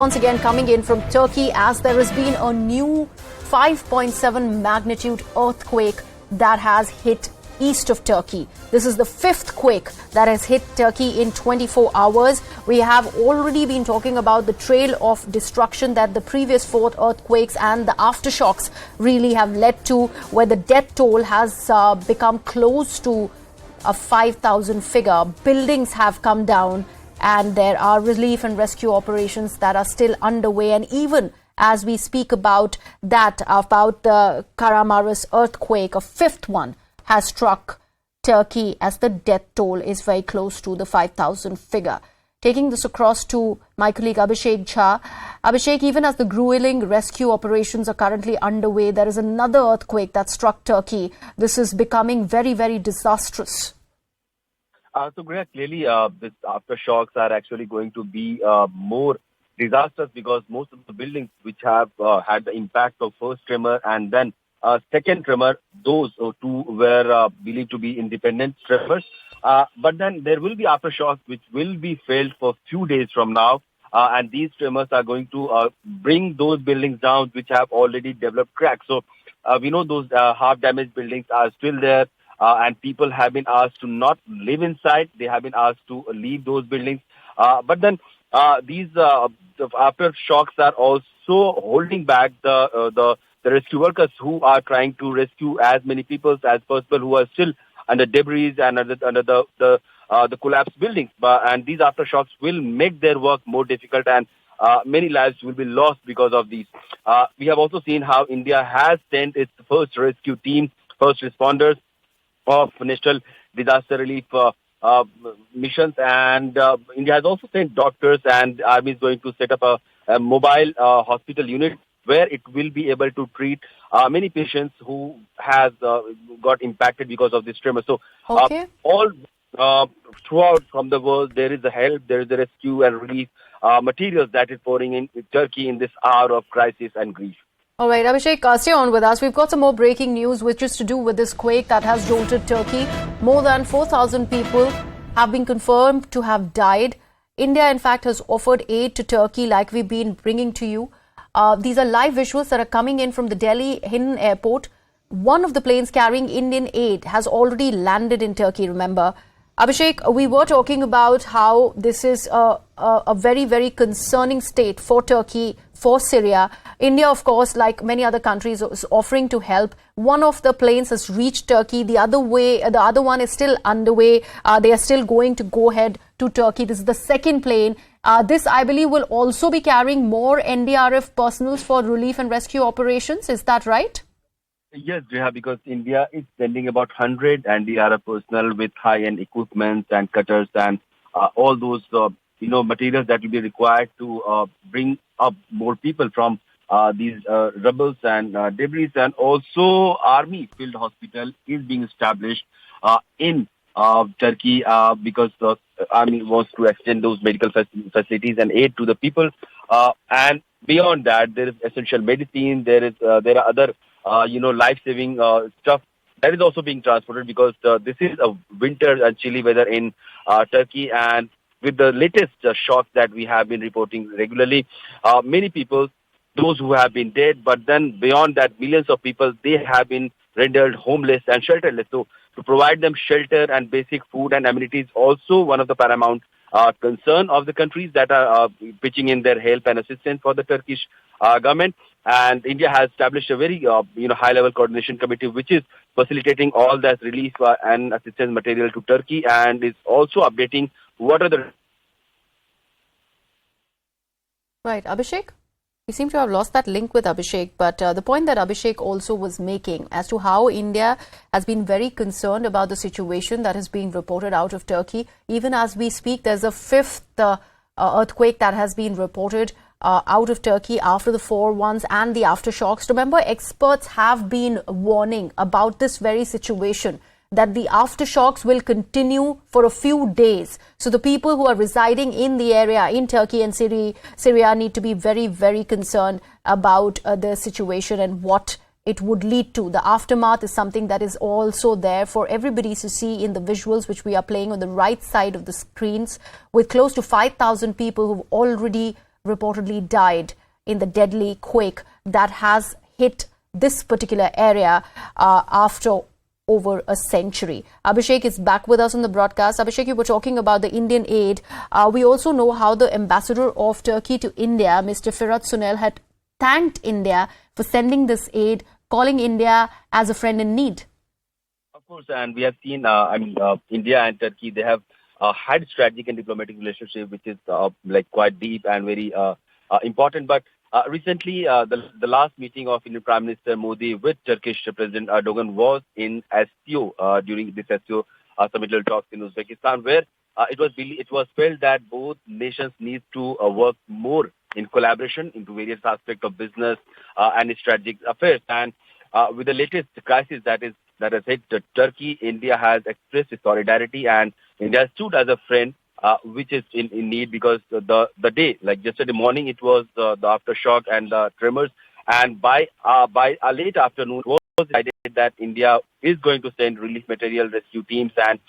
Once again coming in from Turkey as there has been a new 5.7 magnitude earthquake that has hit east of Turkey. This is the fifth quake that has hit Turkey in 24 hours. We have already been talking about the trail of destruction that the previous four earthquakes and the aftershocks really have led to, where the death toll has become close to a 5,000 figure. Buildings have come down, and there are relief and rescue operations that are still underway. And even as we speak about the Kahramanmaraş earthquake, a fifth one has struck Turkey as the death toll is very close to the 5,000 figure. Taking this across to my colleague Abhishek Jha. Abhishek, even as the grueling rescue operations are currently underway, there is another earthquake that struck Turkey. This is becoming very, very disastrous. So, Greya, clearly these aftershocks are actually going to be more disastrous because most of the buildings which have had the impact of first tremor and then second tremor, those two were believed to be independent tremors. But then there will be aftershocks which will be felt for a few days from now. And these tremors are going to bring those buildings down which have already developed cracks. So we know those half-damaged buildings are still there. And people have been asked to not live inside. They have been asked to leave those buildings. But then these aftershocks are also holding back the rescue workers who are trying to rescue as many people as possible who are still under debris and under the collapsed buildings. And these aftershocks will make their work more difficult, and many lives will be lost because of these. We have also seen how India has sent its first rescue team, first responders of national disaster relief missions, and India has also sent doctors, and the army is going to set up a mobile hospital unit where it will be able to treat many patients who has got impacted because of this tremor. So all throughout from the world there is a help, there is a rescue and relief materials that is pouring in Turkey in this hour of crisis and grief. All right, Abhishek, stay on with us. We've got some more breaking news, which is to do with this quake that has jolted Turkey. More than 4,000 people have been confirmed to have died. India, in fact, has offered aid to Turkey, like we've been bringing to you. These are live visuals that are coming in from the Delhi Hinton airport. One of the planes carrying Indian aid has already landed in Turkey, remember. Abhishek, we were talking about how this is a very, very concerning state for Turkey, for Syria. India, of course, like many other countries, is offering to help. One of the planes has reached Turkey. The other one is still underway. They are still going to go ahead to Turkey. This is the second plane. This, I believe, will also be carrying more NDRF personnel for relief and rescue operations. Is that right? Yes, Reha, because India is sending about 100 NDRF personnel with high-end equipment and cutters and all those materials that will be required to bring up more people from these rubbles and debris. And also, Army Field Hospital is being established in Turkey because the Army wants to extend those medical facilities and aid to the people. And beyond that, there is essential medicine. There are other life-saving stuff that is also being transported because this is a winter and chilly weather in Turkey, and with the latest shocks that we have been reporting regularly, many people, those who have been dead, but then beyond that, millions of people, they have been rendered homeless and shelterless. So to provide them shelter and basic food and amenities, also one of the paramount concern of the countries that are pitching in their help and assistance for the Turkish government. And India has established a very high-level coordination committee which is facilitating all that relief and assistance material to Turkey, and is also updating what are the... Right, Abhishek? We seem to have lost that link with Abhishek, but the point that Abhishek also was making as to how India has been very concerned about the situation that is being reported out of Turkey. Even as we speak, there's a fifth earthquake that has been reported out of Turkey after the four ones and the aftershocks. Remember, experts have been warning about this very situation, that the aftershocks will continue for a few days. So the people who are residing in the area, in Turkey and Syria, need to be very, very concerned about the situation and what it would lead to. The aftermath is something that is also there for everybody to see in the visuals which we are playing on the right side of the screens, with close to 5,000 people who've already reportedly died in the deadly quake that has hit this particular area after over a century. Abhishek is back with us on the broadcast. Abhishek, you were talking about the Indian aid. We also know how the ambassador of Turkey to India, Mr. Firat Sunel, had thanked India for sending this aid, calling India as a friend in need. Of course, and we have seen, India and Turkey, they have had strategic and diplomatic relationship, which is like quite deep and very important. But recently, the last meeting of Indian Prime Minister Modi with Turkish President Erdogan was in SCO during this SCO summit talks in Uzbekistan, where it was felt that both nations need to work more in collaboration into various aspects of business and strategic affairs. And with the latest crisis that has hit Turkey, India has expressed its solidarity, and India stood as a friend, which is in need, because the day, like yesterday morning, it was the aftershock and the tremors, and by a late afternoon, it was decided that India is going to send relief material, rescue teams, and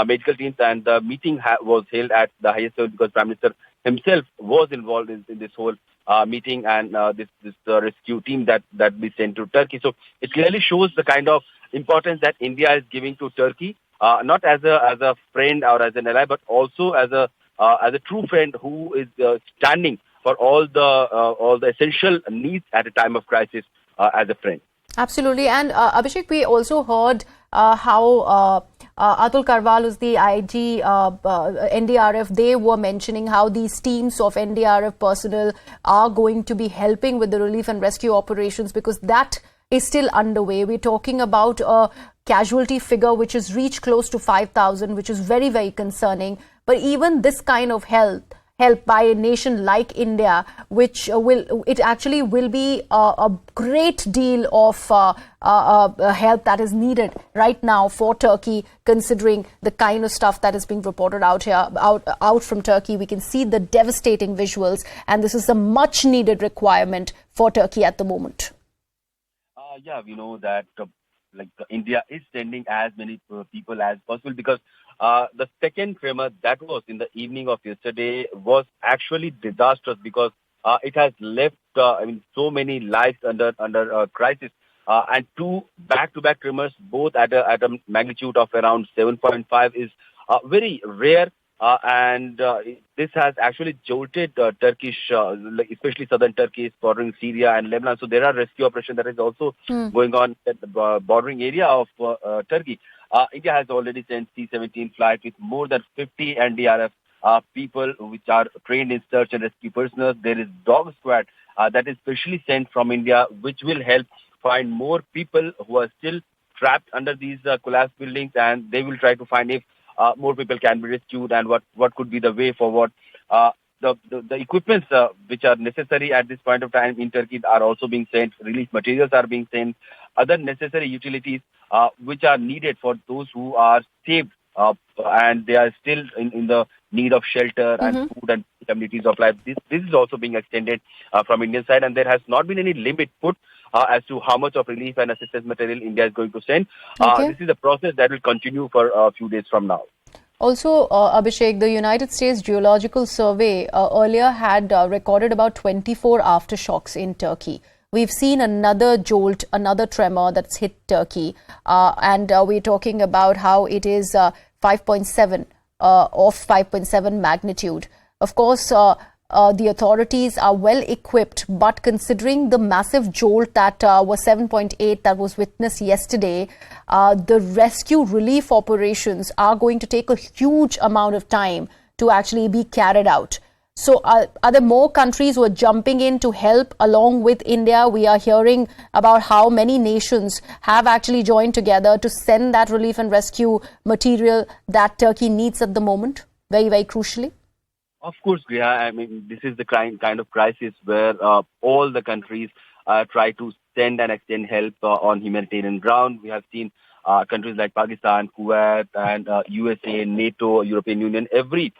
medical teams, and the meeting was held at the highest level because Prime Minister himself was involved in this whole meeting, and this rescue team that we sent to Turkey. So it clearly shows the kind of importance that India is giving to Turkey, not as a friend or as an ally, but also as a true friend who is standing for all the essential needs at a time of crisis as a friend. Absolutely. And Abhishek, we also heard how Atul Karwal, who's the IG NDRF, they were mentioning how these teams of NDRF personnel are going to be helping with the relief and rescue operations, because that is still underway. We're talking about a casualty figure which has reached close to 5,000, which is very, very concerning. But even this kind of help by a nation like India, which will be a great deal of help that is needed right now for Turkey, considering the kind of stuff that is being reported out from Turkey. We can see the devastating visuals, and this is a much needed requirement for Turkey at the moment. We know that India is sending as many people as possible, because the second tremor that was in the evening of yesterday was actually disastrous, because it has left so many lives under crisis, and two back-to-back tremors, both at a magnitude of around 7.5, is very rare. And this has actually jolted Turkish, especially southern Turkey, bordering Syria and Lebanon. So there are rescue operations that is also going on at the bordering area of Turkey. India has already sent C-17 flight with more than 50 NDRF people which are trained in search and rescue personnel. There is dog squad that is specially sent from India, which will help find more people who are still trapped under these collapsed buildings, and they will try to find if more people can be rescued and what could be the way forward. The equipments which are necessary at this point of time in Turkey are also being sent. Relief materials are being sent. Other necessary utilities which are needed for those who are saved and they are still in the need of shelter and food and communities of life. This is also being extended from Indian side, and there has not been any limit put as to how much of relief and assistance material India is going to send. This is a process that will continue for a few days from now. Also, Abhishek, the United States Geological Survey earlier had recorded about 24 aftershocks in Turkey. We've seen another jolt, another tremor that's hit Turkey, and we're talking about how it is 5.7 of 5.7 magnitude. Of course, the authorities are well equipped, but considering the massive jolt that was 7.8 that was witnessed yesterday, the rescue relief operations are going to take a huge amount of time to actually be carried out. So are there more countries who are jumping in to help along with India? We are hearing about how many nations have actually joined together to send that relief and rescue material that Turkey needs at the moment, very, very crucially. Of course, Griha. I mean, this is the kind of crisis where all the countries try to send and extend help on humanitarian ground. We have seen countries like Pakistan, Kuwait, and USA, NATO, European Union. Every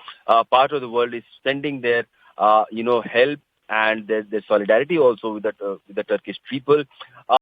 part of the world is sending their help and their solidarity also with the Turkish people.